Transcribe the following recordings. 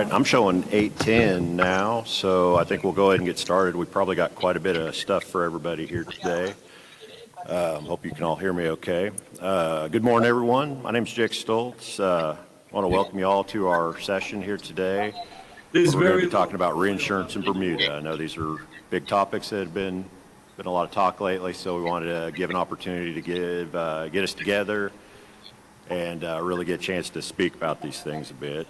right, I'm showing 8:10 now, so I think we'll go ahead and get started. We probably got quite a bit of stuff for everybody here today. Hope you can all hear me okay. Good morning, everyone. My name is Jake Stoltz. I want to welcome you all to our session here today. We're going to be talking about reinsurance in Bermuda. I know these are big topics that have been a lot of talk lately, so we wanted to give an opportunity to get us together and really get a chance to speak about these things a bit.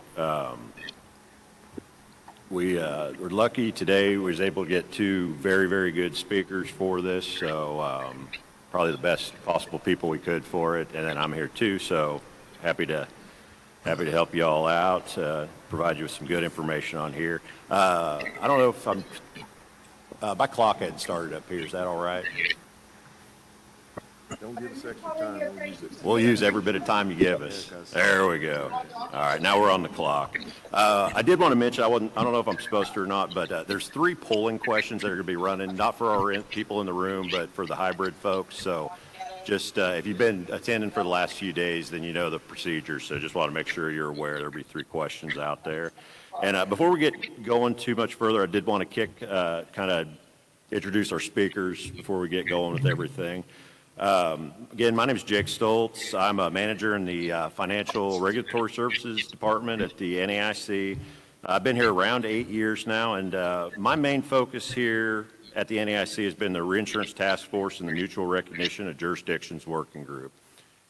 We're lucky today we was able to get two very, very good speakers for this, so probably the best possible people we could for it, and then I'm here too, so happy to help you all out, provide you with some good information on here. I don't know if my clock hadn't started up here. Is that all right? Don't give us extra time. We'll use every bit of time you give us. There we go. All right, now we're on the clock. I did want to mention, I don't know if I'm supposed to or not, but there's 3 polling questions that are going to be running, not for our people in the room, but for the hybrid folks. So just if you've been attending for the last few days, then you know the procedure. So just want to make sure you're aware there'll be 3 questions out there. And before we get going too much further, I did want to kind of introduce our speakers before we get going with everything. Again, my name is Jake Stoltz. I'm a manager in the Financial Regulatory Services Department at the NAIC. I've been here around 8 years now, and my main focus here at the NAIC has been the Reinsurance Task Force and the Mutual Recognition of Jurisdictions Working Group.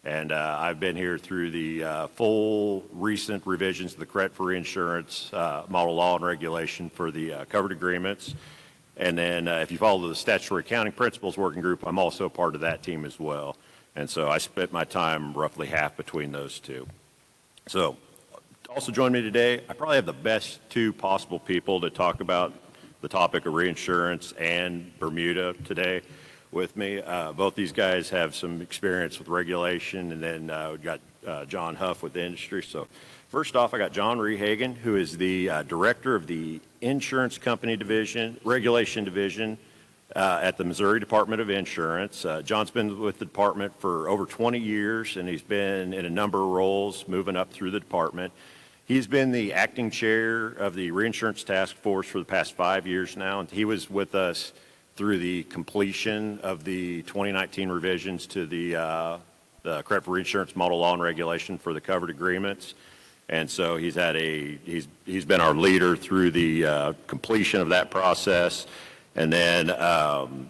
And I've been here through the full recent revisions of the Credit for Reinsurance Model Law and Regulation for the covered agreements. And then if you follow the Statutory Accounting Principles Working Group, I'm also a part of that team as well. And so I split my time roughly half between those two. So also join me today, I probably have the best 2 possible people to talk about the topic of reinsurance and Bermuda today with me. Both these guys have some experience with regulation, and then we've got John Huff with the industry. So first off, I got John Rehagen, who is the director of the Insurance Company Division, Regulation Division at the Missouri Department of Insurance. John's been with the department for over 20 years, and he's been in a number of roles moving up through the department. He's been the acting chair of the Reinsurance Task Force for the past 5 years now, and he was with us through the completion of the 2019 revisions to the Credit for Reinsurance Model Law and Regulation for the covered agreements. And so he's been our leader through the completion of that process. And then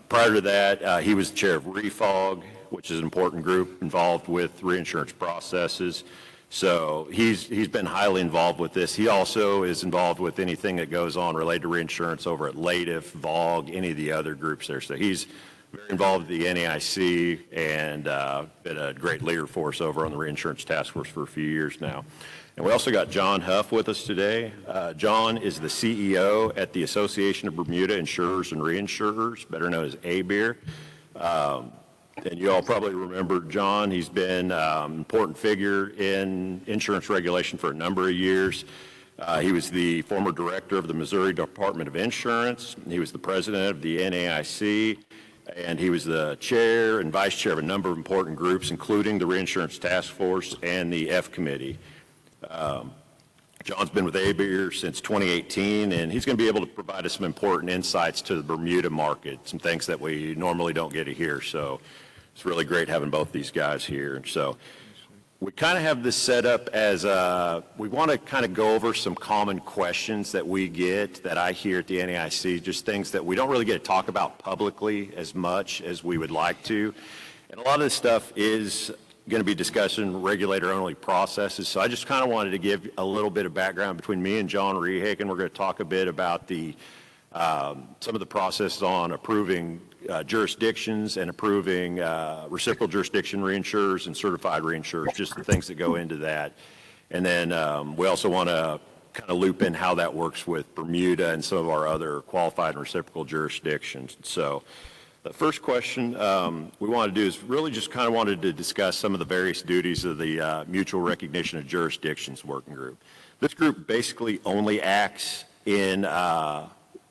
prior to that, he was the chair of REFOG, which is an important group involved with reinsurance processes. So he's been highly involved with this. He also is involved with anything that goes on related to reinsurance over at LATIF, VOG, any of the other groups there. So he's very involved with the NAIC and been a great leader for us over on the Reinsurance Task Force for a few years now. And we also got John Huff with us today. John is the CEO at the Association of Bermuda Insurers and Reinsurers, better known as ABIR. And you all probably remember John. He's been an important figure in insurance regulation for a number of years. He was the former director of the Missouri Department of Insurance. He was the president of the NAIC. And he was the chair and vice chair of a number of important groups, including the Reinsurance Task Force and the F Committee. John's been with ABIR since 2018, and he's going to be able to provide us some important insights to the Bermuda market, some things that we normally don't get to hear. So it's really great having both these guys here. And so we kind of have this set up as we want to kind of go over some common questions that we get, that I hear at the NAIC, just things that we don't really get to talk about publicly as much as we would like to. And a lot of this stuff is going to be discussing regulator-only processes. So I just kind of wanted to give a little bit of background between me and John Rehagen. We're going to talk a bit about the some of the process on approving jurisdictions and approving reciprocal jurisdiction reinsurers and certified reinsurers, just the things that go into that. And then we also want to kind of loop in how that works with Bermuda and some of our other qualified and reciprocal jurisdictions. So the first question we want to do is really just kind of wanted to discuss some of the various duties of the Mutual Recognition of Jurisdictions Working Group. This group basically only acts in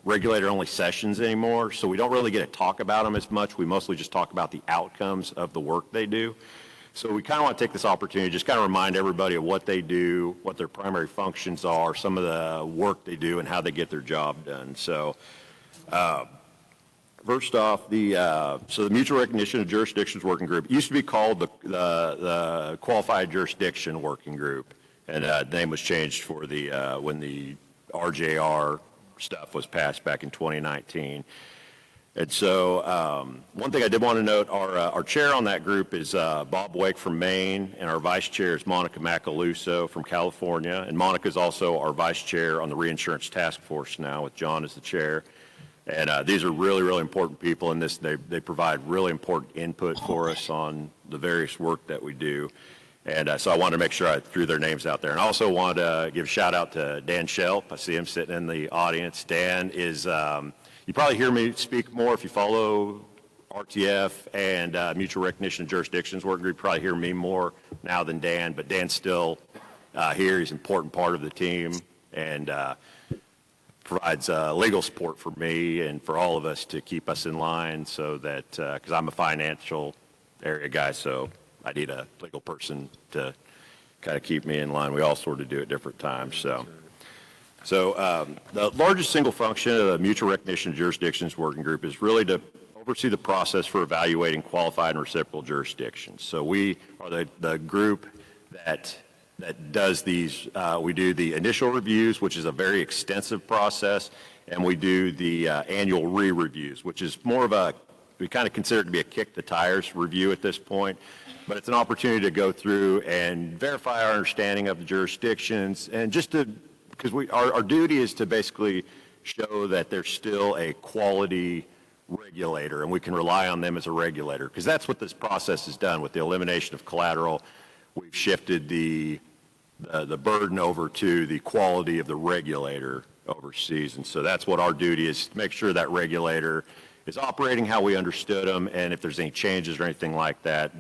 regulator-only sessions anymore, so we don't really get to talk about them as much. We mostly just talk about the outcomes of the work they do. So we kind of want to take this opportunity, just kind of remind everybody of what they do, what their primary functions are, some of the work they do, and how they get their job done. So first off, the Mutual Recognition of Jurisdictions Working Group used to be called the Qualified Jurisdiction Working Group, and the name was changed for the when the RJR stuff was passed back in 2019. And so one thing I did want to note, our chair on that group is Bob Wake from Maine, and our vice chair is Monica Macaluso from California. And Monica is also our vice chair on the Reinsurance Task Force now, with John as the chair. And these are really, really important people in this. They provide really important input for us on the various work that we do. And so I wanted to make sure I threw their names out there. And I also wanted to give a shout out to Dan Shelp. I see him sitting in the audience. Dan is... you probably hear me speak more if you follow RTF and Mutual Recognition of Jurisdictions Working Group. You probably hear me more now than Dan, but Dan's still here. He's an important part of the team and provides legal support for me and for all of us to keep us in line, so that, because I'm a financial area guy, so I need a legal person to kind of keep me in line. We all sort of do at different times, so. So the largest single function of the Mutual Recognition of Jurisdictions Working Group is really to oversee the process for evaluating qualified and reciprocal jurisdictions. So we are the group that does these. We do the initial reviews, which is a very extensive process, and we do the annual re-reviews, which is more of a, we kind of consider it to be a kick the tires review at this point. But it's an opportunity to go through and verify our understanding of the jurisdictions, and just to, because our duty is to basically show that there's still a quality regulator and we can rely on them as a regulator, because that's what this process has done. With the elimination of collateral, we've shifted the burden over to the quality of the regulator overseas. And so that's what our duty is, to make sure that regulator is operating how we understood them, and if there's any changes or anything like that,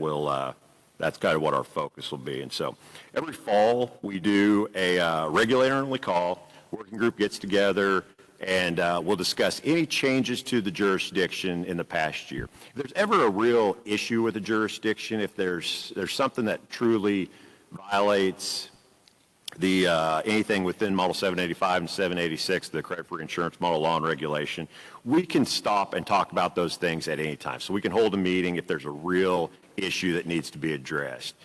that's kind of what our focus will be. And so every fall we do a regulator-only call. Working group gets together and we'll discuss any changes to the jurisdiction in the past year. If there's ever a real issue with a jurisdiction, if there's something that truly violates the anything within Model 785 and 786, the Credit for Insurance Model Law and Regulation, we can stop and talk about those things at any time. So we can hold a meeting if there's a real issue that needs to be addressed.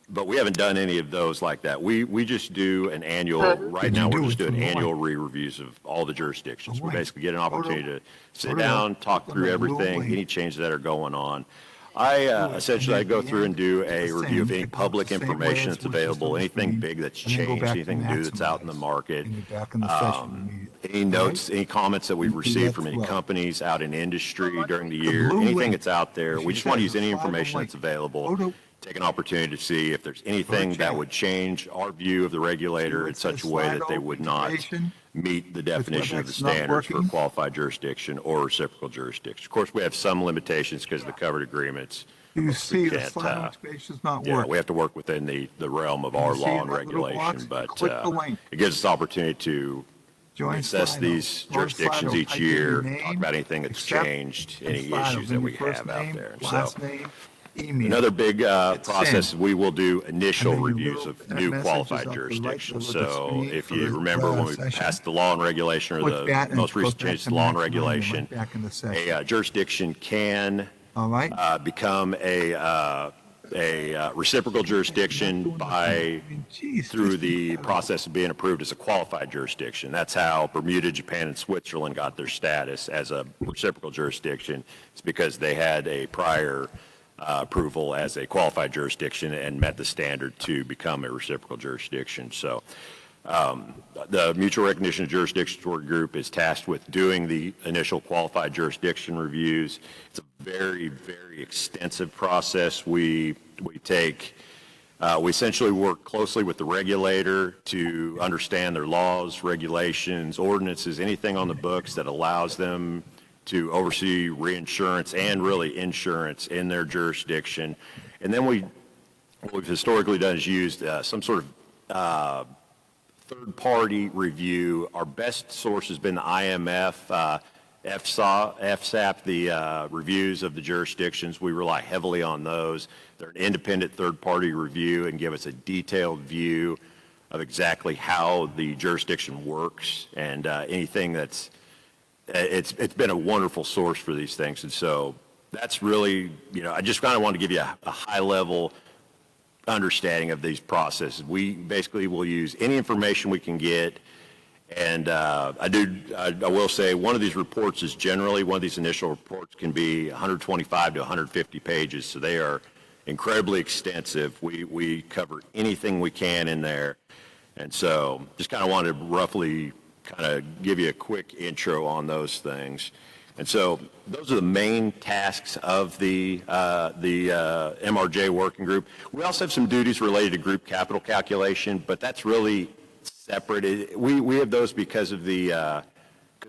But we haven't done any of those like that. We just do an annual, right now we're just doing annual re-reviews of all the jurisdictions. We basically get an opportunity to sit down, talk through everything, any changes that are going on. Essentially, I go through and do a review of any public information that's available, anything big that's changed, anything new that's out in the market, any notes, any comments that we've received from any companies out in industry during the year, anything that's out there. We just want to use any information that's available, take an opportunity to see if there's anything that would change our view of the regulator in such a way that they would not meet the definition of the standards for qualified jurisdiction or reciprocal jurisdiction. Of course, we have some limitations because of the covered agreements. You see the slide notifications not work. Yeah, we have to work within the realm of our law and regulation, but it gives us the opportunity to assess these jurisdictions each year, talk about anything that's changed, any issues that we have out there. So another big process is we will do initial reviews of new qualified jurisdictions. So if you remember when we passed the law and regulation, or the most recent changes to law and regulation, a jurisdiction can become a reciprocal jurisdiction through the process of being approved as a qualified jurisdiction. That's how Bermuda, Japan, and Switzerland got their status as a reciprocal jurisdiction. It's because they had a prior approval as a qualified jurisdiction and met the standard to become a reciprocal jurisdiction. So the Mutual Recognition of Jurisdictions Working Group is tasked with doing the initial qualified jurisdiction reviews. It's a very, very extensive process. We essentially work closely with the regulator to understand their laws, regulations, ordinances, anything on the books that allows them to oversee reinsurance and really insurance in their jurisdiction. And then what we've historically done is used some sort of third-party review. Our best source has been the IMF. FSAP, the reviews of the jurisdictions. We rely heavily on those. They're an independent third-party review and give us a detailed view of exactly how the jurisdiction works and anything that's, it's been a wonderful source for these things. And so that's really, I just kind of want to give you a high-level understanding of these processes. We basically will use any information we can get. And I will say one of these reports is generally, one of these initial reports can be 125 to 150 pages. So they are incredibly extensive. We cover anything we can in there. And so just kind of wanted to roughly kind of give you a quick intro on those things. And so those are the main tasks of the MRJ working group. We also have some duties related to group capital calculation, but that's really separate. We have those because of the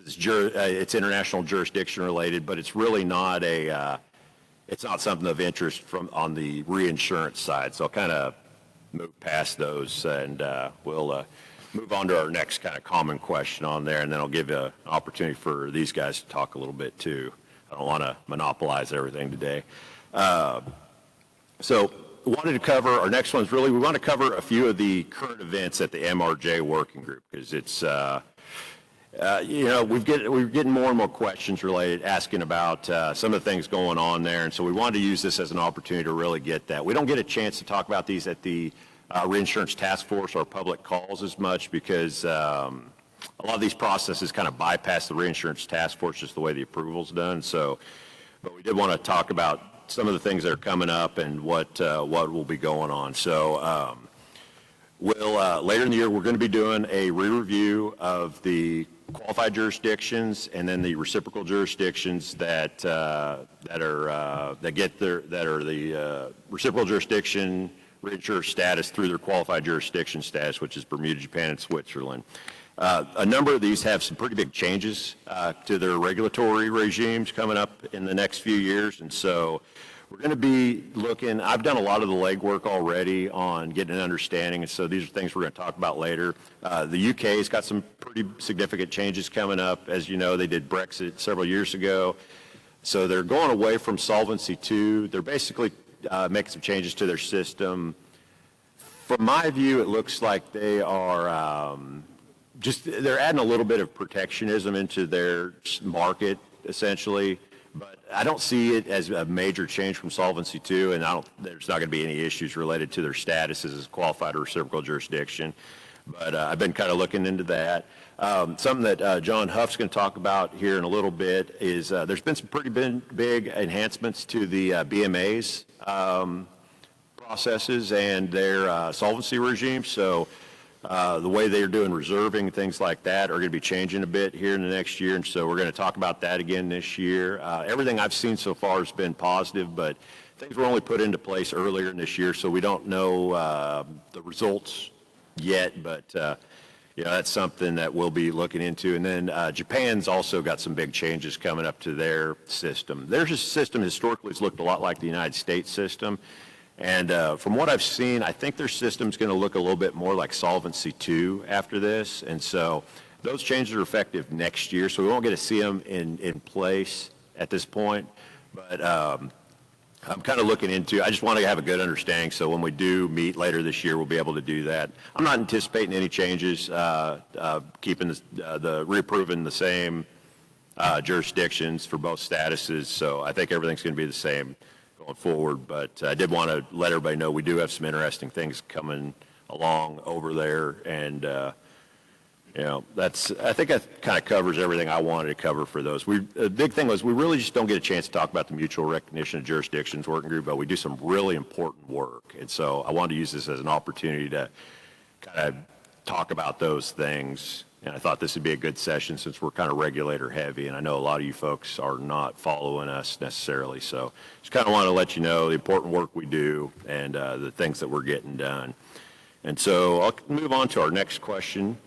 it's international jurisdiction related, but it's really not it's not something of interest on the reinsurance side. So I'll kind of move past those, and we'll move on to our next kind of common question on there, and then I'll give you an opportunity for these guys to talk a little bit too. I don't want to monopolize everything today. So wanted to cover, our next one is really, we want to cover a few of the current events at the MRJ working group, because it's, we're getting more and more questions asking about some of the things going on there, and so we wanted to use this as an opportunity to really get that. We don't get a chance to talk about these at the Reinsurance Task Force or public calls as much, because a lot of these processes kind of bypass the Reinsurance Task Force, just the way the approval's done. So, but we did want to talk about some of the things that are coming up and what will be going on. So we'll later in the year, we're going to be doing a re-review of the qualified jurisdictions and then the reciprocal jurisdictions that are the reciprocal jurisdiction reinsurer status through their qualified jurisdiction status, which is Bermuda, Japan, and Switzerland. A number of these have some pretty big changes to their regulatory regimes coming up in the next few years, and so we're going to be looking. I've done a lot of the legwork already on getting an understanding, and so these are things we're going to talk about later. The UK has got some pretty significant changes coming up. As you know, they did Brexit several years ago, so they're going away from Solvency II. They're basically making some changes to their system. From my view, it looks like they are they're adding a little bit of protectionism into their market, essentially. But I don't see it as a major change from Solvency II, and there's not going to be any issues related to their status as a qualified or reciprocal jurisdiction. But I've been kind of looking into that. Something that John Huff's going to talk about here in a little bit is there's been some pretty big enhancements to the BMA's processes and their solvency regime. So the way they're doing reserving, things like that, are going to be changing a bit here in the next year, and so we're going to talk about that again this year. Everything I've seen so far has been positive, but things were only put into place earlier in this year, so we don't know the results yet, but that's something that we'll be looking into. And then Japan's also got some big changes coming up to their system. Their system historically has looked a lot like the United States system. And from what I've seen, I think their system's going to look a little bit more like Solvency II after this. And so those changes are effective next year, so we won't get to see them in place at this point. But I'm kind of looking into, I just want to have a good understanding, so when we do meet later this year, we'll be able to do that. I'm not anticipating any changes, keeping reapproving the same jurisdictions for both statuses, so I think everything's going to be the same going forward. But I did want to let everybody know we do have some interesting things coming along over there, and I think that kind of covers everything I wanted to cover for those. The big thing was we really just don't get a chance to talk about the mutual recognition of jurisdictions working group, but we do some really important work, and so I wanted to use this as an opportunity to kind of talk about those things. And I thought this would be a good session since we're kind of regulator heavy, and I know a lot of you folks are not following us necessarily. So just kind of want to let you know the important work we do and the things that we're getting done. And so I'll move on to our next question,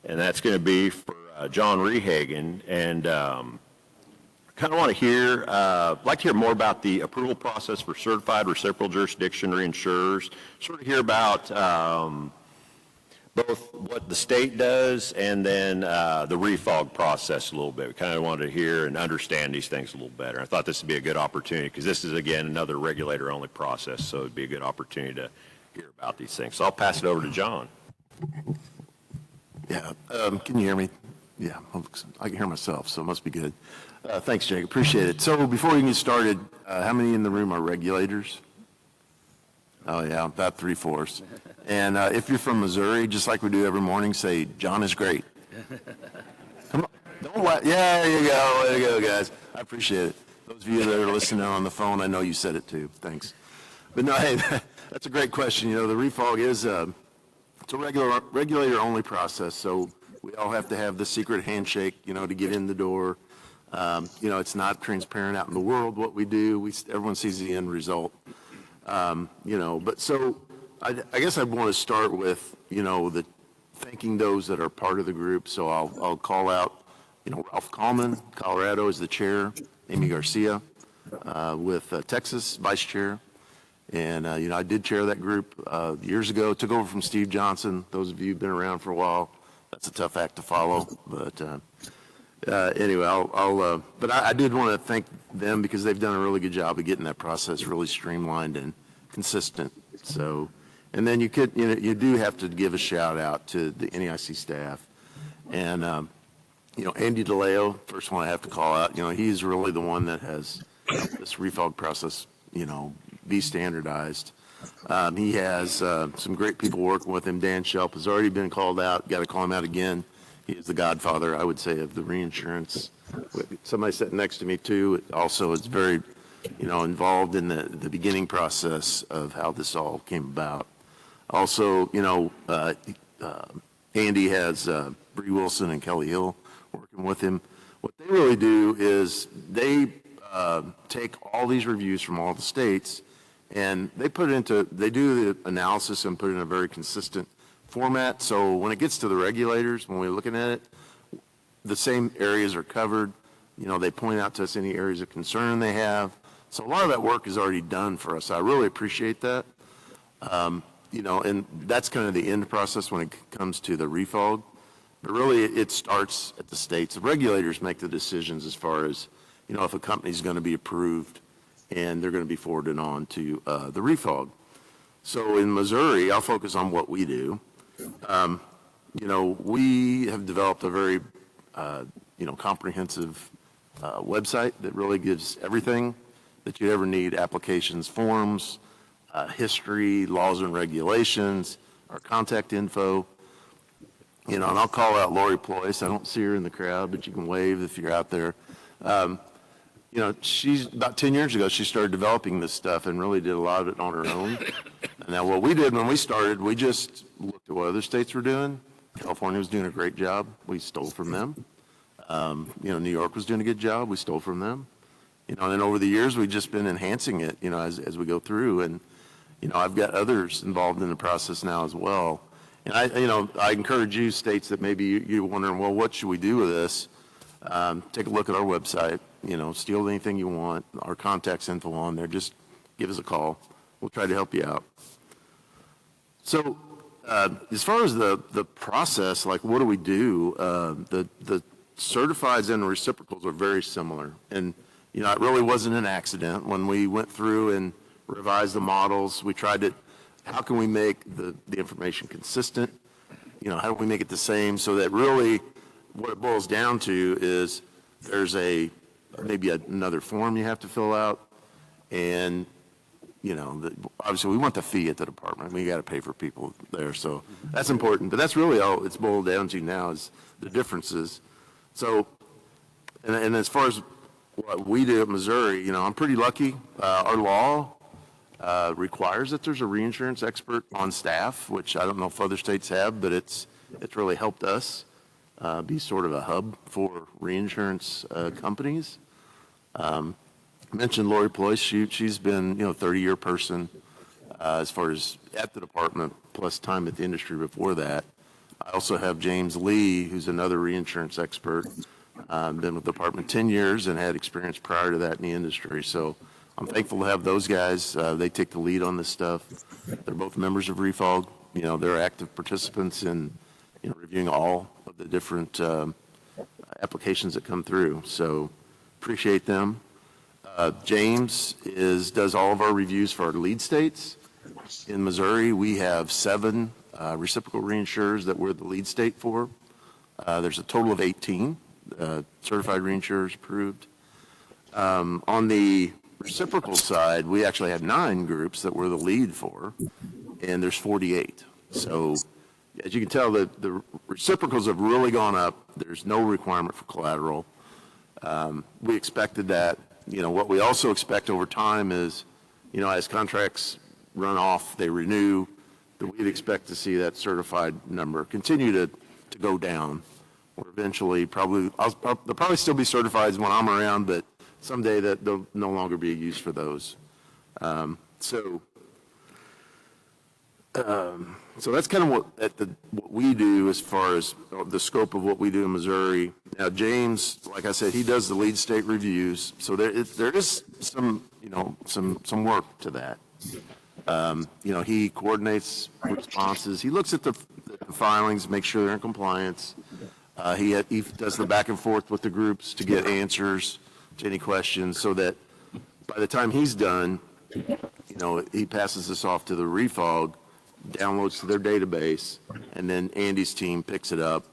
and that's going to be for John Rehagen. And kind of want to hear, like to hear more about the approval process for certified reciprocal jurisdiction reinsurers. Sort of hear about both what the state does and then the refog process a little bit. We kind of wanted to hear and understand these things a little better. I thought this would be a good opportunity because this is, again, another regulator-only process, so it'd be a good opportunity to hear about these things. So I'll pass it over to John. Yeah, can you hear me? Yeah, I can hear myself, so it must be good. Thanks, Jake. Appreciate it. So before we get started, how many in the room are regulators? Oh, yeah, about 3/4. And if you're from Missouri, just like we do every morning, say, John is great. Come on. Don't let, yeah, there you go. There you go, guys. I appreciate it. Those of you that are listening on the phone, I know you said it too. Thanks. But no, hey, that's a great question. You know, the refog is it's a regulator-only process, so we all have to have the secret handshake, you know, to get in the door. You know, it's not transparent out in the world what we do. Everyone sees the end result. You know, but so I guess I want to start with, you know, thanking those that are part of the group. So I'll call out, you know, Ralph Kallman, Colorado is the chair, Amy Garcia with Texas, vice chair. And, you know, I did chair that group years ago, took over from Steve Johnson. Those of you who've been around for a while, that's a tough act to follow. But anyway, but I did want to thank them because they've done a really good job of getting that process really streamlined and consistent. So, and then you do have to give a shout out to the NEIC staff. And, you know, Andy DeLeo, first one I have to call out, you know, he's really the one that has helped this refog process, you know, be standardized. He has some great people working with him. Dan Shelp has already been called out. Got to call him out again. He is the godfather, I would say, of the reinsurance. Somebody sitting next to me, too, also is very, you know, involved in the beginning process of how this all came about. Also, you know, Andy has Bree Wilson and Kelly Hill working with him. What they really do is they take all these reviews from all the states and they do the analysis and put it in a very consistent format. So when it gets to the regulators, when we're looking at it, the same areas are covered. You know, they point out to us any areas of concern they have. So a lot of that work is already done for us. I really appreciate that. You know, and that's kind of the end process when it comes to the refog. But really, it starts at the states. The regulators make the decisions as far as, you know, if a company's going to be approved and they're going to be forwarded on to the refog. So in Missouri, I'll focus on what we do. You know, we have developed a very, you know, comprehensive website that really gives everything that you ever need: applications, forms, history, laws and regulations, our contact info. You know, and I'll call out Lori Ployce. I don't see her in the crowd, but you can wave if you're out there. You know, she's about 10 years ago, she started developing this stuff and really did a lot of it on her own. And now what we did when we started, we just looked at what other states were doing. California was doing a great job. We stole from them. You know, New York was doing a good job. We stole from them. You know, and then over the years, we've just been enhancing it, you know, as we go through. And, you know, I've got others involved in the process now as well. And you know, I encourage you, states that maybe you're wondering, well, what should we do with this? Take a look at our website. You know, steal anything you want. Our contacts info on there. Just give us a call. We'll try to help you out. So, as far as the process, like what do we do? The certifieds and reciprocals are very similar, and you know, it really wasn't an accident when we went through and revised the models. We tried to, how can we make the information consistent? You know, how do we make it the same so that really what it boils down to is there's maybe another form you have to fill out, and you know, obviously we want the fee at the department. We got to pay for people there, so that's important. But that's really all it's boiled down to now is the differences. So, and as far as what we do at Missouri, you know, I'm pretty lucky. Our law requires that there's a reinsurance expert on staff, which I don't know if other states have, but it's really helped us be sort of a hub for reinsurance companies. I mentioned Lori Ployce. She's been, you know, 30-year person as far as at the department, plus time at the industry before that. I also have James Lee, who's another reinsurance expert, been with the department 10 years and had experience prior to that in the industry. So I'm thankful to have those guys. They take the lead on this stuff. They're both members of REFOG, they're active participants in, reviewing all of the different applications that come through. So appreciate them. James does all of our reviews for our lead states. In Missouri, we have 7 reciprocal reinsurers that we're the lead state for. There's a total of 18 certified reinsurers approved. On the reciprocal side, we actually have 9 groups that we're the lead for, and there's 48. So as you can tell, the reciprocals have really gone up. There's no requirement for collateral. We expected that. What we also expect over time is, as contracts run off, they renew, that we'd expect to see that certified number continue to go down. Or eventually, they'll probably still be certified when I'm around, but someday that there'll no longer be a use for those. So that's kind of what we do as far as the scope of what we do in Missouri. Now, James, like I said, he does the lead state reviews, so there is some work to that. He coordinates responses. He looks at the filings, makes sure they're in compliance. He does the back and forth with the groups to get answers to any questions, so that by the time he's done, he passes this off to the refog, downloads to their database, and then Andy's team picks it up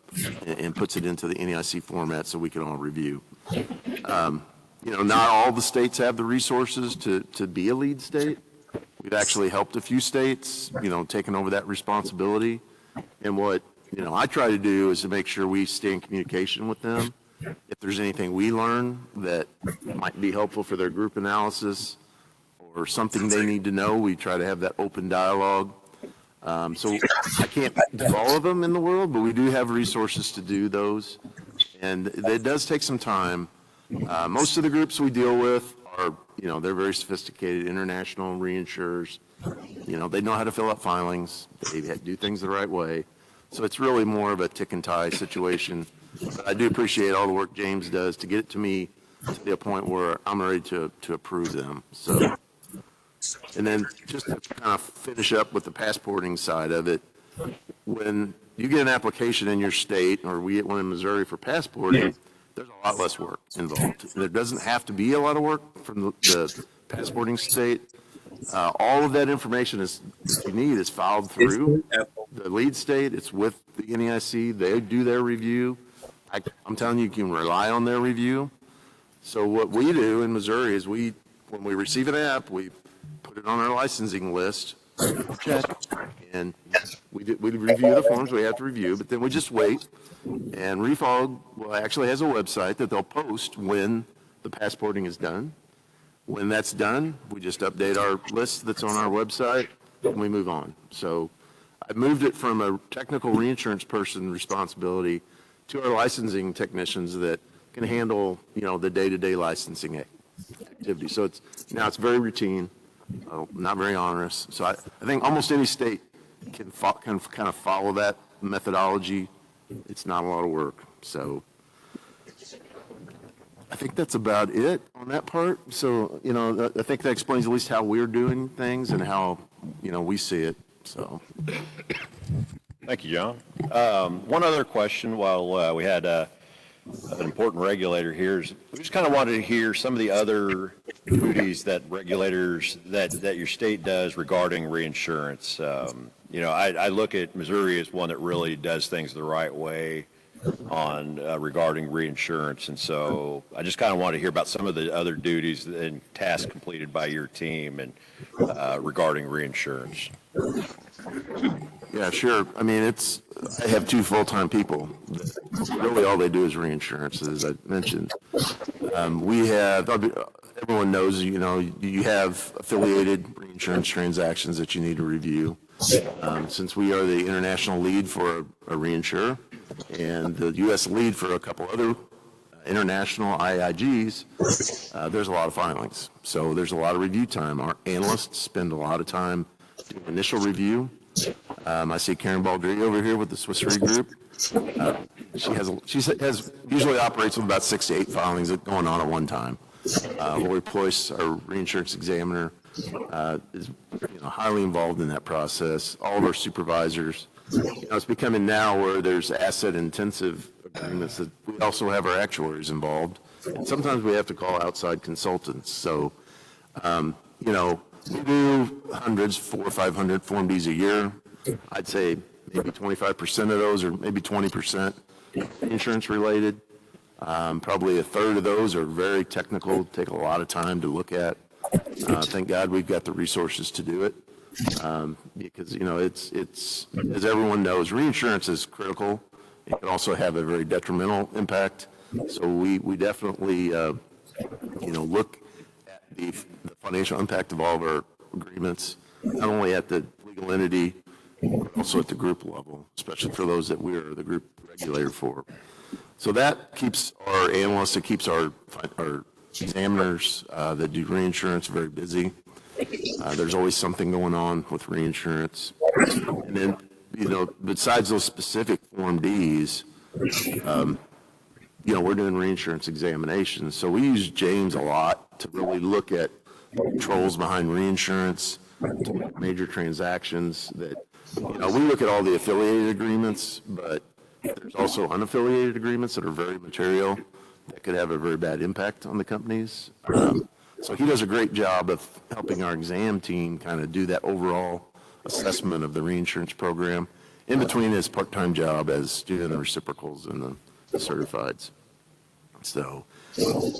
and puts it into the NEIC format so we can all review. Not all the states have the resources to be a lead state. We've actually helped a few states, taking over that responsibility. And what, I try to do is to make sure we stay in communication with them. If there's anything we learn that might be helpful for their group analysis or something they need to know, we try to have that open dialogue. So I can't do all of them in the world, but we do have resources to do those. And it does take some time. Most of the groups we deal with are, they're very sophisticated international reinsurers. They know how to fill out filings. They do things the right way. So it's really more of a tick and tie situation. But I do appreciate all the work James does to get it to me to the point where I'm ready to approve them. So. And then just to kind of finish up with the passporting side of it, when you get an application in your state, or we get one in Missouri for passporting, there's a lot less work involved. There doesn't have to be a lot of work from the passporting state. All of that information you need is filed through the lead state. It's with the NEIC. They do their review. I'm telling you can rely on their review. So what we do in Missouri is when we receive an app, we put it on our licensing list, check, and we review the forms we have to review, but then we just wait, and Refog actually has a website that they'll post when the passporting is done. When that's done, we just update our list that's on our website, and we move on. So I moved it from a technical reinsurance person responsibility to our licensing technicians that can handle, the day-to-day licensing activity. So now it's very routine. Not very onerous. So I think almost any state can kind of follow that methodology. It's not a lot of work. So I think that's about it on that part. So, I think that explains at least how we're doing things and how, we see it. So. Thank you, John. One other question while we had an important regulator here is we just kind of wanted to hear some of the other duties that regulators that your state does regarding reinsurance. I look at Missouri as one that really does things the right way on regarding reinsurance, and so I just kind of want to hear about some of the other duties and tasks completed by your team and regarding reinsurance. Yeah, sure. I mean, I have 2 full-time people. Really all they do is reinsurance, as I mentioned. Everyone knows, you have affiliated reinsurance transactions that you need to review. Since we are the international lead for a reinsurer and the U.S. lead for a couple other international IIGs, there's a lot of filings. So there's a lot of review time. Our analysts spend a lot of time doing initial review. I see Karen Baldry over here with the Swiss Re Group. She usually operates with about 6 to 8 filings going on at one time. Lori Ployce, our reinsurance examiner, is highly involved in that process. All of our supervisors. It's becoming now where there's asset-intensive agreements that we also have our actuaries involved. And sometimes we have to call outside consultants. So, we do hundreds, 400 or 500 Form Ds a year. I'd say maybe 25% of those, or maybe 20%, insurance related. Probably a third of those are very technical, take a lot of time to look at. Thank God we've got the resources to do it. Because, it's, as everyone knows, reinsurance is critical. It can also have a very detrimental impact. So we definitely, look at the financial impact of all of our agreements, not only at the legal entity, but also at the group level, especially for those that we are the group regulator for. So that keeps our analysts, it keeps our examiners that do reinsurance very busy. There's always something going on with reinsurance. And then, besides those specific Form Ds, we're doing reinsurance examinations. So we use James a lot to really look at the controls behind reinsurance, to make major transactions that, we look at all the affiliated agreements, but there's also unaffiliated agreements that are very material that could have a very bad impact on the companies. So he does a great job of helping our exam team kind of do that overall assessment of the reinsurance program in between his part-time job as doing the reciprocals and the certifieds. So,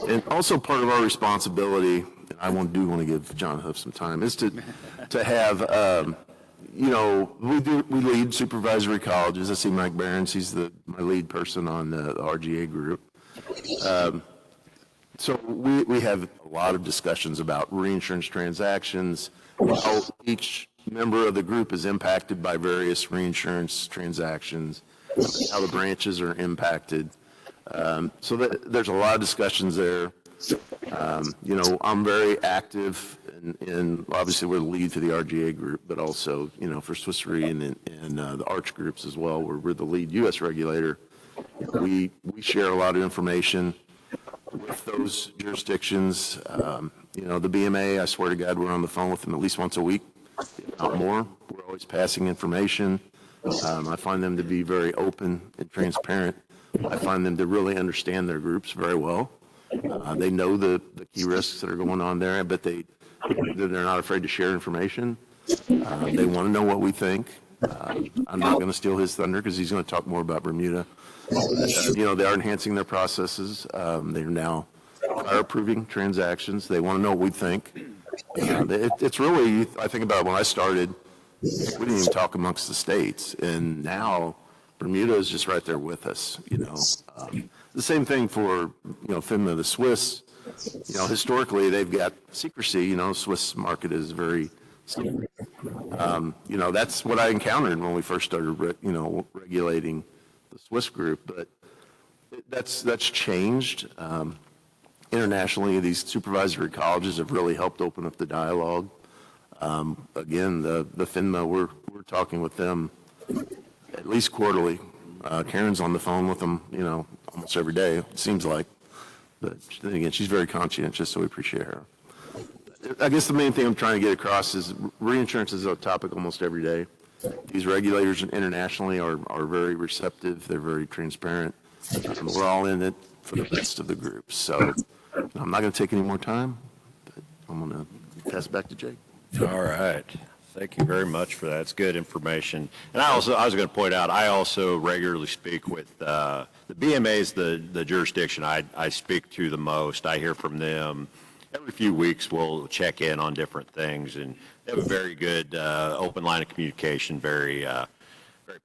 and also part of our responsibility, and I want to give John Huff some time, is to have, we lead supervisory colleges. I see Mike Behrens, he's my lead person on the RGA group. So we have a lot of discussions about reinsurance transactions, how each member of the group is impacted by various reinsurance transactions, how the branches are impacted. So there's a lot of discussions there. I'm very active in obviously we're the lead for the RGA group, but also, for Swiss Re and the Arch groups as well, where we're the lead U.S. regulator. We share a lot of information with those jurisdictions. The BMA, I swear to God, we're on the phone with them at least once a week, if not more. We're always passing information. I find them to be very open and transparent. I find them to really understand their groups very well. They know the key risks that are going on there, but they're not afraid to share information. They want to know what we think. I'm not going to steal his thunder because he's going to talk more about Bermuda. They are enhancing their processes. They're now approving transactions. They want to know what we think. It's really, I think about when I started, we didn't even talk amongst the states, and now Bermuda is just right there with us. The same thing for FINMA, the Swiss. Historically they've got secrecy. Swiss market is very secret. That's what I encountered when we first started, regulating the Swiss group. But that's changed. Internationally, these supervisory colleges have really helped open up the dialogue. Again, the FINMA, we're talking with them at least quarterly. Karen's on the phone with them, almost every day, it seems like. But then again, she's very conscientious, so we appreciate her. I guess the main thing I'm trying to get across is reinsurance is a topic almost every day. These regulators internationally are very receptive. They're very transparent. We're all in it for the best of the groups. So I'm not going to take any more time, but I'm going to pass it back to Jake. All right. Thank you very much for that. It's good information. And I was going to point out, I also regularly speak with the BMA is the jurisdiction I speak to the most. I hear from them every few weeks. We'll check in on different things, and they have a very good open line of communication, very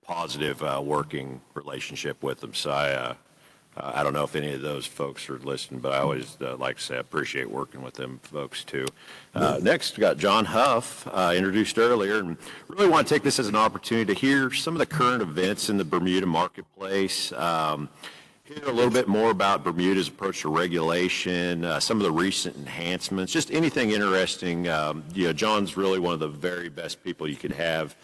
positive working relationship with them. So I don't know if any of those folks are listening, but I always, like I say, appreciate working with them folks too. Next, we got John Huff, introduced earlier, and really want to take this as an opportunity to hear some of the current events in the Bermuda marketplace, hear a little bit more about Bermuda's approach to regulation, some of the recent enhancements, just anything interesting. John's really one of the very best people you could have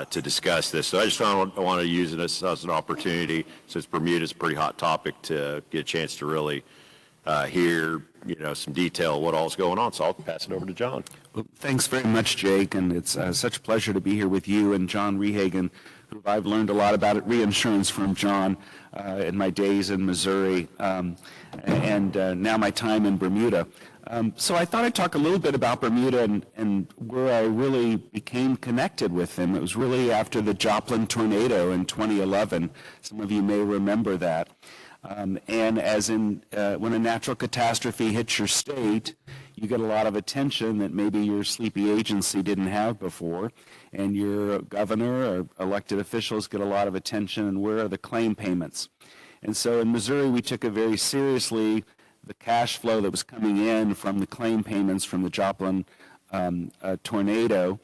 to discuss this. So I just want to use this as an opportunity, since Bermuda is a pretty hot topic, to get a chance to really hear, some detail of what all's going on. So I'll pass it over to John. Well, thanks very much, Jake, and it's such a pleasure to be here with you and John Rehagen, who I've learned a lot about reinsurance from John in my days in Missouri and now my time in Bermuda. So I thought I'd talk a little bit about Bermuda and where I really became connected with them. It was really after the Joplin tornado in 2011. Some of you may remember that. And as in when a natural catastrophe hits your state, you get a lot of attention that maybe your sleepy agency didn't have before, and your governor or elected officials get a lot of attention, and where are the claim payments? And so in Missouri, we took it very seriously, the cash flow that was coming in from the claim payments from the Joplin tornado,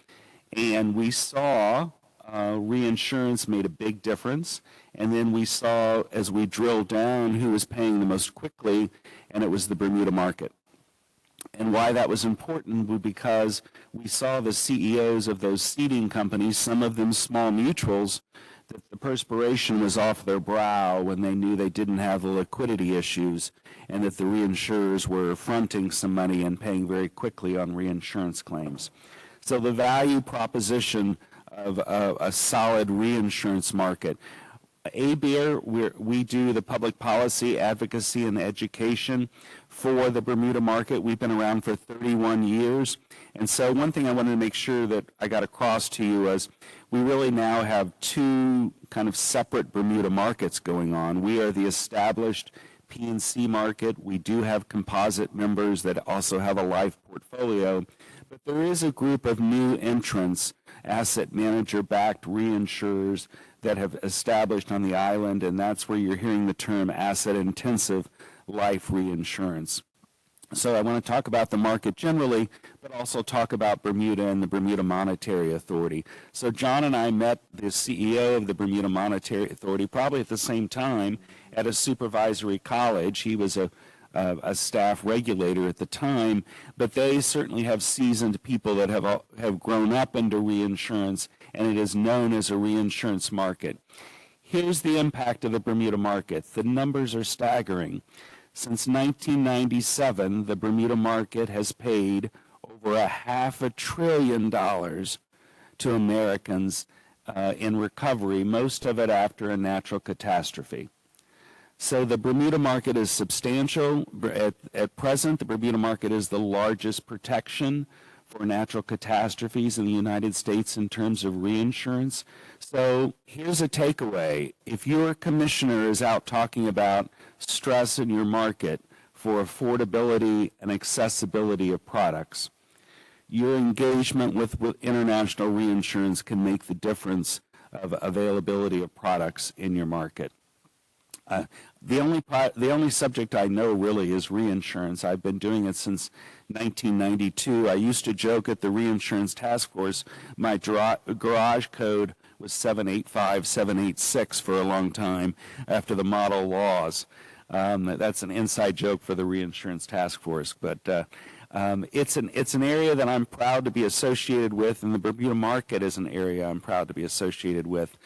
and we saw reinsurance made a big difference. And then we saw, as we drilled down, who was paying the most quickly, and it was the Bermuda market. And why that was important was because we saw the CEOs of those seeding companies, some of them small mutuals, that the perspiration was off their brow when they knew they didn't have the liquidity issues, and that the reinsurers were fronting some money and paying very quickly on reinsurance claims. So the value proposition of a solid reinsurance market. ABIR, we do the public policy, advocacy, and education for the Bermuda market. We've been around for 31 years. And so one thing I wanted to make sure that I got across to you is we really now have two kind of separate Bermuda markets going on. We are the established P&C market. We do have composite members that also have a life portfolio. But there is a group of new entrants, asset manager-backed reinsurers that have established on the island, and that's where you're hearing the term asset-intensive life reinsurance. So I want to talk about the market generally, but also talk about Bermuda and the Bermuda Monetary Authority. So John and I met the CEO of the Bermuda Monetary Authority probably at the same time at a supervisory college. He was a staff regulator at the time, but they certainly have seasoned people that have grown up into reinsurance, and it is known as a reinsurance market. Here's the impact of the Bermuda market. The numbers are staggering. Since 1997, the Bermuda market has paid over $500 billion to Americans in recovery, most of it after a natural catastrophe. So the Bermuda market is substantial. At present, the Bermuda market is the largest protection for natural catastrophes in the United States in terms of reinsurance. So here's a takeaway. If your commissioner is out talking about stress in your market for affordability and accessibility of products, your engagement with international reinsurance can make the difference of availability of products in your market. The only subject I know really is reinsurance. I've been doing it since 1992. I used to joke at the Reinsurance Task Force, my garage code was 785, 786 for a long time after the model laws. That's an inside joke for the Reinsurance Task Force, but it's an area that I'm proud to be associated with, and the Bermuda market is an area I'm proud to be associated with.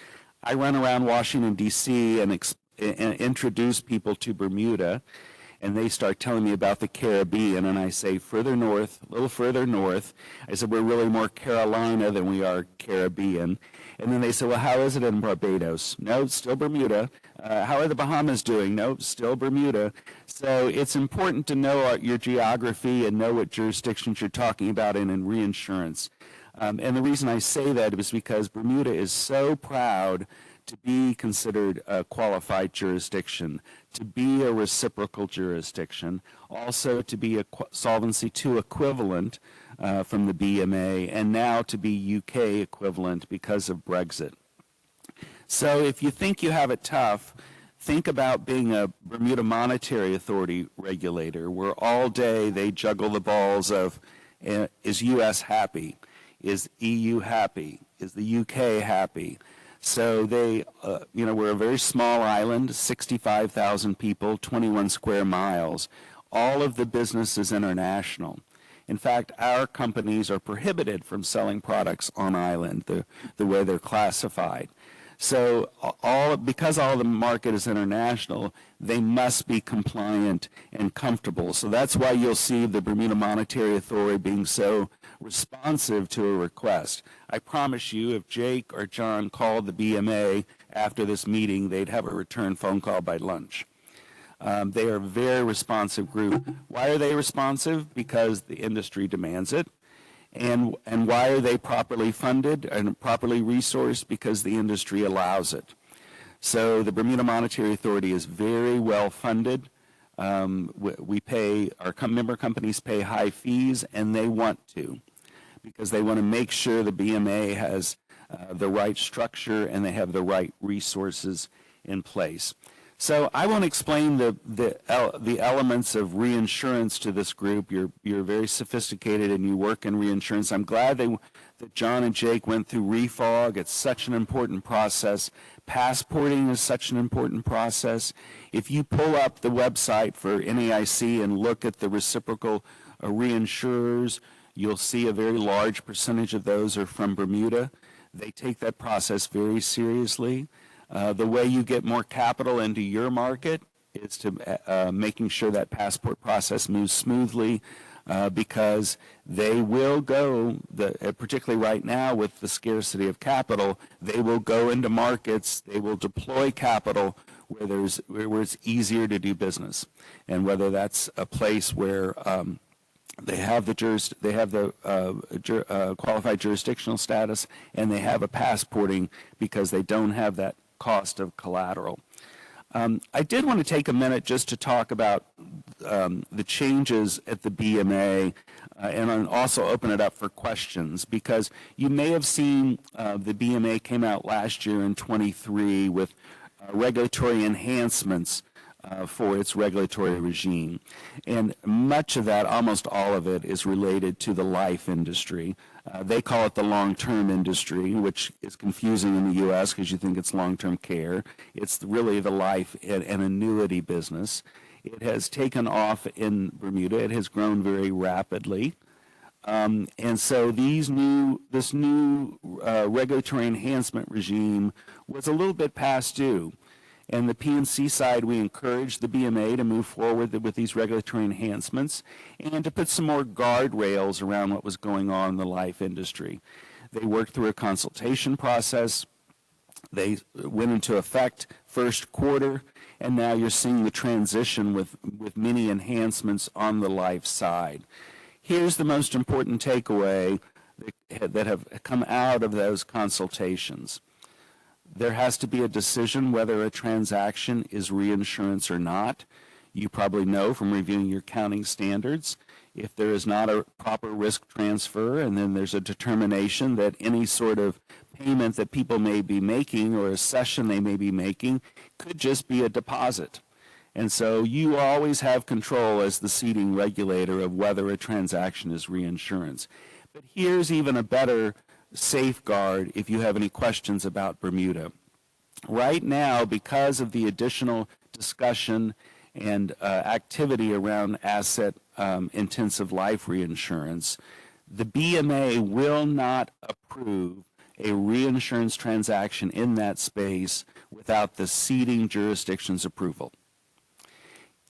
I run around Washington, D.C. and introduce people to Bermuda, and they start telling me about the Caribbean, and I say further north, a little further north. I said, we're really more Carolina than we are Caribbean. And then they say, well, how is it in Barbados? No, still Bermuda. How are the Bahamas doing? No, still Bermuda. So it's important to know your geography and know what jurisdictions you're talking about in reinsurance. And the reason I say that is because Bermuda is so proud to be considered a qualified jurisdiction, to be a reciprocal jurisdiction, also to be a Solvency II equivalent from the BMA, and now to be UK equivalent because of Brexit. So if you think you have it tough, think about being a Bermuda Monetary Authority regulator, where all day they juggle the balls of, is US happy? Is EU happy? Is the UK happy? So they, we're a very small island, 65,000 people, 21 square miles. All of the business is international. In fact, our companies are prohibited from selling products on island, the way they're classified. So because all the market is international, they must be compliant and comfortable. So that's why you'll see the Bermuda Monetary Authority being so responsive to a request. I promise you, if Jake or John called the BMA after this meeting, they'd have a return phone call by lunch. They are a very responsive group. Why are they responsive? Because the industry demands it. And why are they properly funded and properly resourced? Because the industry allows it. So the Bermuda Monetary Authority is very well funded. We pay, our member companies pay high fees, and they want to, because they want to make sure the BMA has the right structure and they have the right resources in place. So I won't explain the elements of reinsurance to this group. You're very sophisticated and you work in reinsurance. I'm glad that John and Jake went through refog. It's such an important process. Passporting is such an important process. If you pull up the website for NAIC and look at the reciprocal reinsurers, you'll see a very large percentage of those are from Bermuda. They take that process very seriously. The way you get more capital into your market is to making sure that passport process moves smoothly, because they will go, particularly right now with the scarcity of capital, they will go into markets, they will deploy capital where it's easier to do business, and whether that's a place where they have the qualified jurisdictional status, and they have a passporting because they don't have that cost of collateral. I did want to take a minute just to talk about the changes at the BMA, and also open it up for questions, because you may have seen the BMA came out last year in 23 with regulatory enhancements for its regulatory regime. And much of that, almost all of it, is related to the life industry. They call it the long-term industry, which is confusing in the U.S. because you think it's long-term care. It's really the life and annuity business. It has taken off in Bermuda. It has grown very rapidly. And so this new regulatory enhancement regime was a little bit past due. And the P&C side, we encouraged the BMA to move forward with these regulatory enhancements and to put some more guardrails around what was going on in the life industry. They worked through a consultation process. They went into effect first quarter, and now you're seeing the transition with many enhancements on the life side. Here's the most important takeaway that have come out of those consultations. There has to be a decision whether a transaction is reinsurance or not. You probably know from reviewing your accounting standards, if there is not a proper risk transfer, and then there's a determination that any sort of payment that people may be making or a cession they may be making could just be a deposit. And so you always have control as the ceding regulator of whether a transaction is reinsurance. But here's even a better safeguard if you have any questions about Bermuda. Right now, because of the additional discussion and activity around asset intensive life reinsurance, the BMA will not approve a reinsurance transaction in that space without the ceding jurisdiction's approval.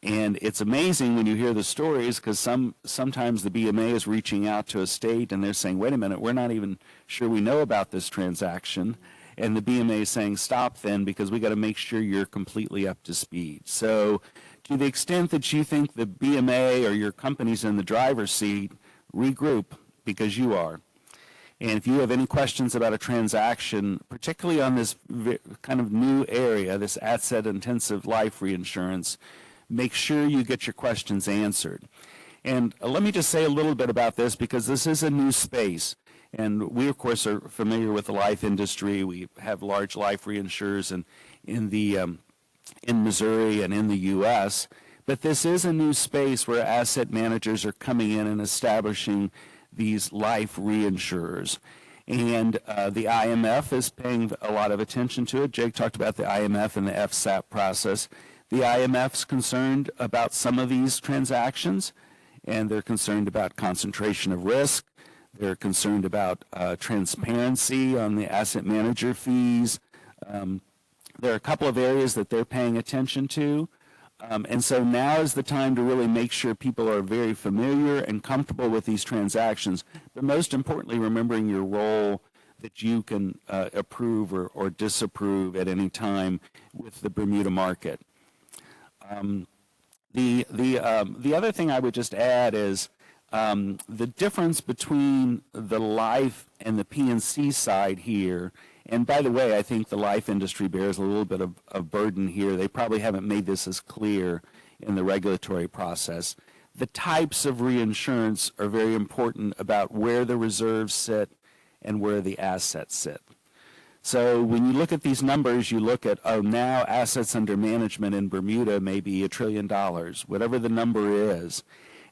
And it's amazing when you hear the stories, because sometimes the BMA is reaching out to a state and they're saying, wait a minute, we're not even sure we know about this transaction. And the BMA is saying, stop then, because we got to make sure you're completely up to speed. So to the extent that you think the BMA or your company's in the driver's seat, regroup, because you are. And if you have any questions about a transaction, particularly on this kind of new area, this asset-intensive life reinsurance, make sure you get your questions answered. And let me just say a little bit about this, because this is a new space. And we, of course, are familiar with the life industry. We have large life reinsurers in Missouri and in the U.S. But this is a new space where asset managers are coming in and establishing these life reinsurers. And the IMF is paying a lot of attention to it. Jake talked about the IMF and the FSAP process. The IMF's concerned about some of these transactions, and they're concerned about concentration of risk. They're concerned about transparency on the asset manager fees. There are a couple of areas that they're paying attention to. And so now is the time to really make sure people are very familiar and comfortable with these transactions, but most importantly, remembering your role that you can approve or disapprove at any time with the Bermuda market. The other thing I would just add is the difference between the life and the P&C side here. And by the way, I think the life industry bears a little bit of burden here. They probably haven't made this as clear in the regulatory process. The types of reinsurance are very important about where the reserves sit and where the assets sit. So when you look at these numbers, you look at, oh, now assets under management in Bermuda may be $1 trillion, whatever the number is.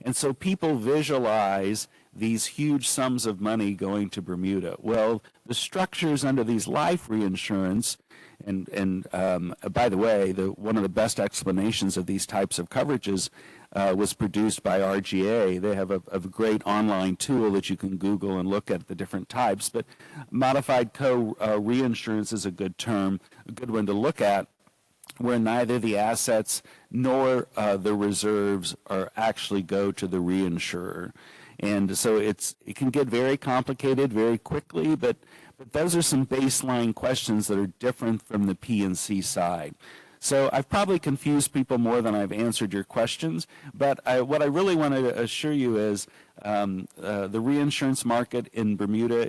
And so people visualize these huge sums of money going to Bermuda. Well, the structures under these life reinsurance, and by the way, one of the best explanations of these types of coverages was produced by RGA. They have a great online tool that you can Google and look at the different types, but modified co-reinsurance is a good term, a good one to look at, where neither the assets nor the reserves are actually go to the reinsurer. And so it can get very complicated very quickly, but those are some baseline questions that are different from the P&C side. So I've probably confused people more than I've answered your questions, but what I really want to assure you is the reinsurance market in Bermuda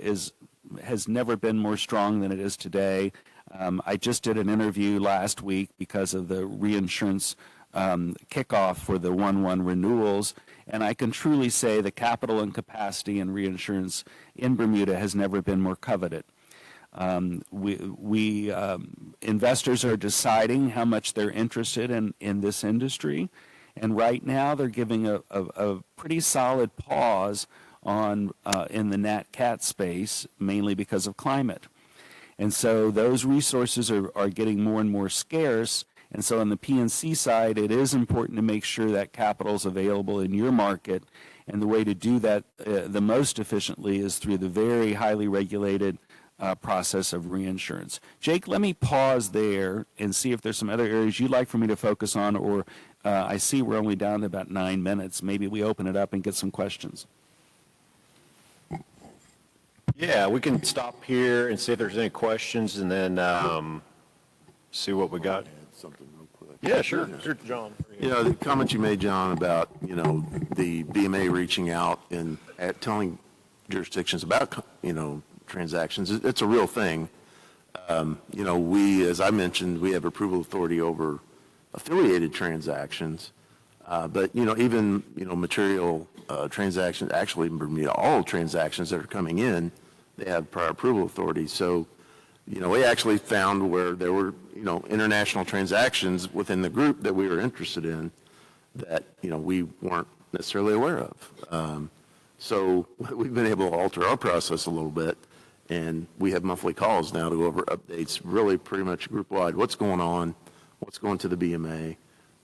has never been more strong than it is today. I just did an interview last week because of the reinsurance kickoff for the 1/1 renewals, and I can truly say the capital and capacity in reinsurance in Bermuda has never been more coveted. Investors are deciding how much they're interested in this industry, and right now they're giving a pretty solid pause on in the nat cat space, mainly because of climate. And so those resources are getting more and more scarce. And so on the P&C side, it is important to make sure that capital is available in your market. And the way to do that the most efficiently is through the very highly regulated process of reinsurance. Jake, let me pause there and see if there's some other areas you'd like for me to focus on, or I see we're only down to about 9 minutes. Maybe we open it up and get some questions. Yeah, we can stop here and see if there's any questions, and then see what we got. Something real quick. Yeah, sure. Sure, John. You know, the comment you made, John, about, you know, the BMA reaching out and telling jurisdictions about, you know, transactions, it's a real thing. You know, as I mentioned, we have approval authority over affiliated transactions, but, you know, even, you know, material transactions, actually in Bermuda, all transactions that are coming in, they have prior approval authority. So, you know, we actually found where there were, you know, international transactions within the group that we were interested in that, you know, we weren't necessarily aware of. So we've been able to alter our process a little bit, and we have monthly calls now to go over updates, really pretty much group-wide, what's going on, what's going to the BMA.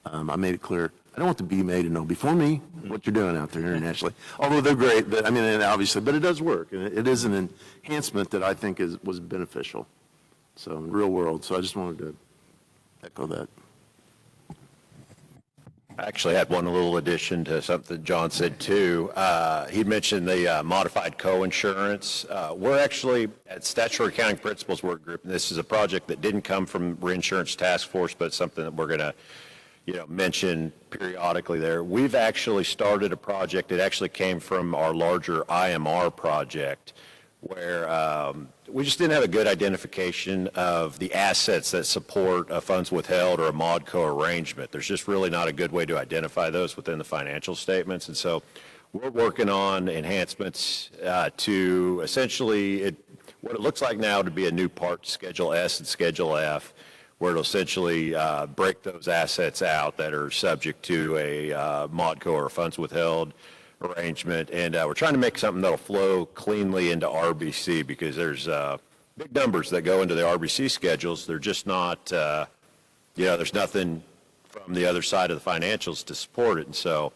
I made it clear, I don't want the BMA to know before me what you're doing out there internationally. Although they're great, but I mean, and obviously, but it does work, and it is an enhancement that I think was beneficial. So in the real world. So I just wanted to echo that. I actually had one little addition to something John said too. He mentioned the modified co-insurance. We're actually at Statutory Accounting Principles Work Group, and this is a project that didn't come from Reinsurance Task Force, but it's something that we're going to, you know, mention periodically there. We've actually started a project that actually came from our larger IMR project, where we just didn't have a good identification of the assets that support a funds withheld or a ModCo arrangement. There's just really not a good way to identify those within the financial statements. And so we're working on enhancements to essentially what it looks like now to be a new part, Schedule S and Schedule F, where it'll essentially break those assets out that are subject to a ModCo or funds withheld arrangement, and we're trying to make something that'll flow cleanly into RBC, because there's big numbers that go into the RBC schedules. They're just not, you know, there's nothing from the other side of the financials to support it, and so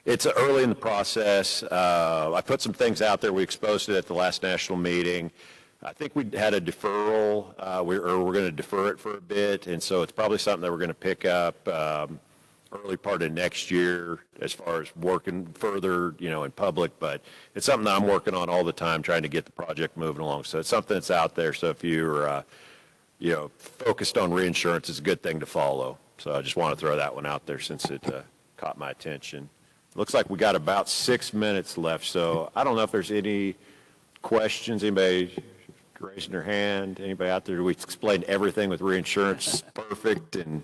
it's early in the process. I put some things out there. We exposed it at the last national meeting. I think we had a deferral, we're going to defer it for a bit, and so it's probably something that we're going to pick up early part of next year as far as working further, in public, but it's something that I'm working on all the time, trying to get the project moving along. So it's something that's out there. So if you're, focused on reinsurance, it's a good thing to follow. So I just want to throw that one out there since it caught my attention. Looks like we got about 6 minutes left, so I don't know if there's any questions. Anybody raising their hand? Anybody out there? We explained everything with reinsurance perfect and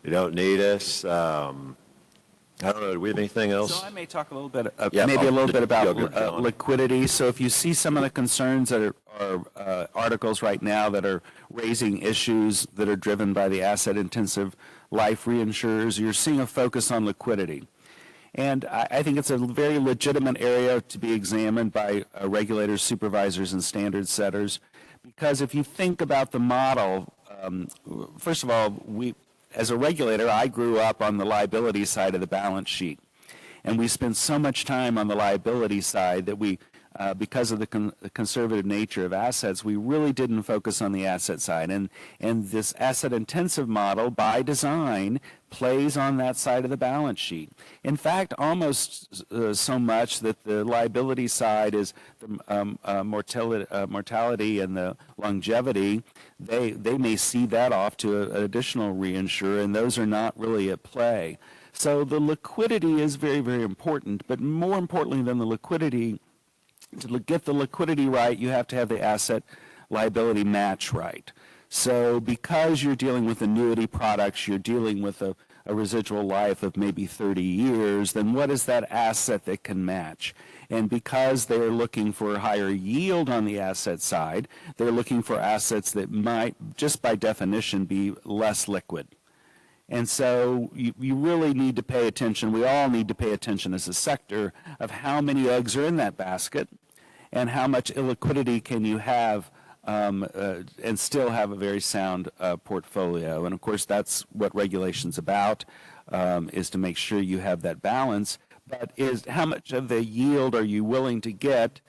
you don't need us. I don't know. Do we have anything else? So I may talk a little bit, Yeah, maybe a little bit about John. liquidity. So if you see some of the concerns that are articles right now that are raising issues that are driven by the asset-intensive life reinsurers, you're seeing a focus on liquidity. And I think it's a very legitimate area to be examined by regulators, supervisors, and standard setters. Because if you think about the model, first of all, as a regulator, I grew up on the liability side of the balance sheet. And we spent so much time on the liability side that we, because of the conservative nature of assets, we really didn't focus on the asset side. And this asset-intensive model, by design, plays on that side of the balance sheet. In fact, almost so much that the liability side is the mortality and the longevity. They may cede that off to an additional reinsurer, and those are not really at play. So the liquidity is very, very important. But more importantly than the liquidity, to get the liquidity right, you have to have the asset liability match right. So because you're dealing with annuity products, you're dealing with a residual life of maybe 30 years, then what is that asset that can match? And because they're looking for a higher yield on the asset side, they're looking for assets that might, just by definition, be less liquid. And so you really need to pay attention, we all need to pay attention as a sector, of how many eggs are in that basket and how much illiquidity can you have and still have a very sound portfolio. And of course, that's what regulation's about, is to make sure you have that balance. But is how much of the yield are you willing to get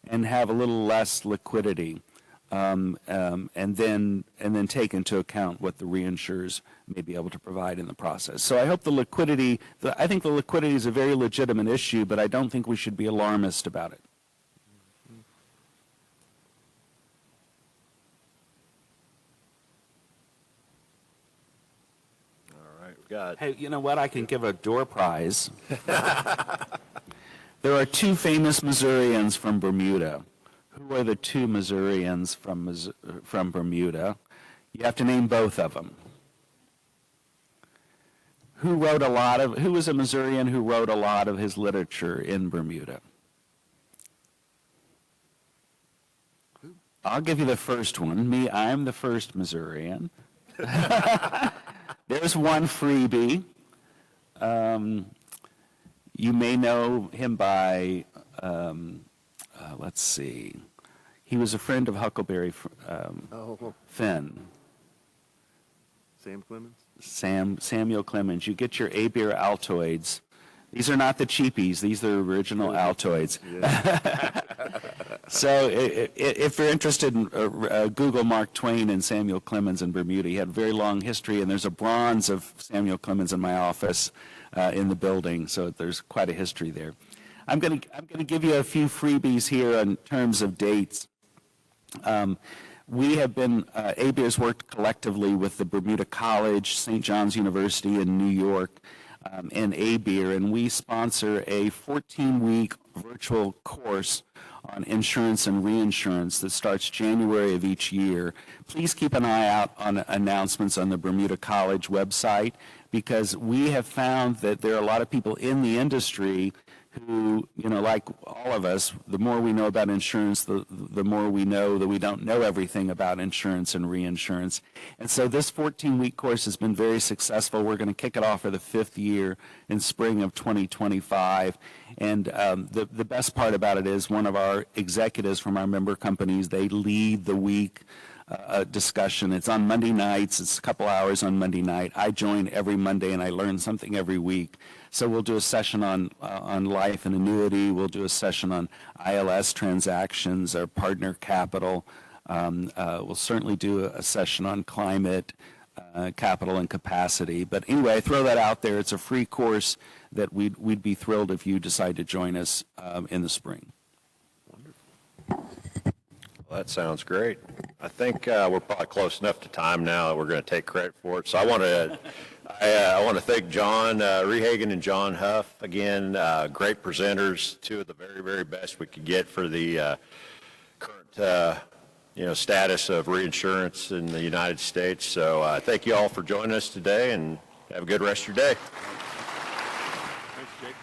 and have a little less liquidity, and then take into account what the reinsurers may be able to provide in the process. So I hope the liquidity, I think the liquidity is a very legitimate issue, but I don't think we should be alarmist about it. God. Hey, you know what? I can give a door prize. There are two famous Missourians from Bermuda. Who are the two Missourians from Bermuda? You have to name both of them. Who was a Missourian who wrote a lot of his literature in Bermuda? I'll give you the first one. I'm the first Missourian. There's one freebie. You may know him by, let's see. He was a friend of Huckleberry Finn. Sam Clemens? Samuel Clemens. You get your A-Beer Altoids. These are not the cheapies. These are original Altoids. Yeah. So if you're interested in Google Mark Twain and Samuel Clemens in Bermuda. He had a very long history, and there's a bronze of Samuel Clemens in my office in the building, so there's quite a history there. I'm going to give you a few freebies here in terms of dates. We have been, ABIR's worked collectively with the Bermuda College, St. John's University in New York, and ABIR, and we sponsor a 14-week virtual course on insurance and reinsurance that starts January of each year. Please keep an eye out on announcements on the Bermuda College website, because we have found that there are a lot of people in the industry who, like all of us, the more we know about insurance, the more we know that we don't know everything about insurance and reinsurance. And so this 14-week course has been very successful. We're going to kick it off for the 5th year in spring of 2025. And the best part about it is one of our executives from our member companies, they lead the week discussion. It's on Monday nights. It's a couple hours on Monday night. I join every Monday, and I learn something every week. So we'll do a session on life and annuity. We'll do a session on ILS transactions or partner capital. We'll certainly do a session on climate, capital, and capacity. But anyway, I throw that out there. It's a free course that we'd be thrilled if you decide to join us in the spring. Well, that sounds great. I think we're probably close enough to time now that we're going to take credit for it. So I want to thank John Rehagen and John Huff again. Great presenters, two of the very, very best we could get for the current status of reinsurance in the United States. So thank you all for joining us today, and have a good rest of your day.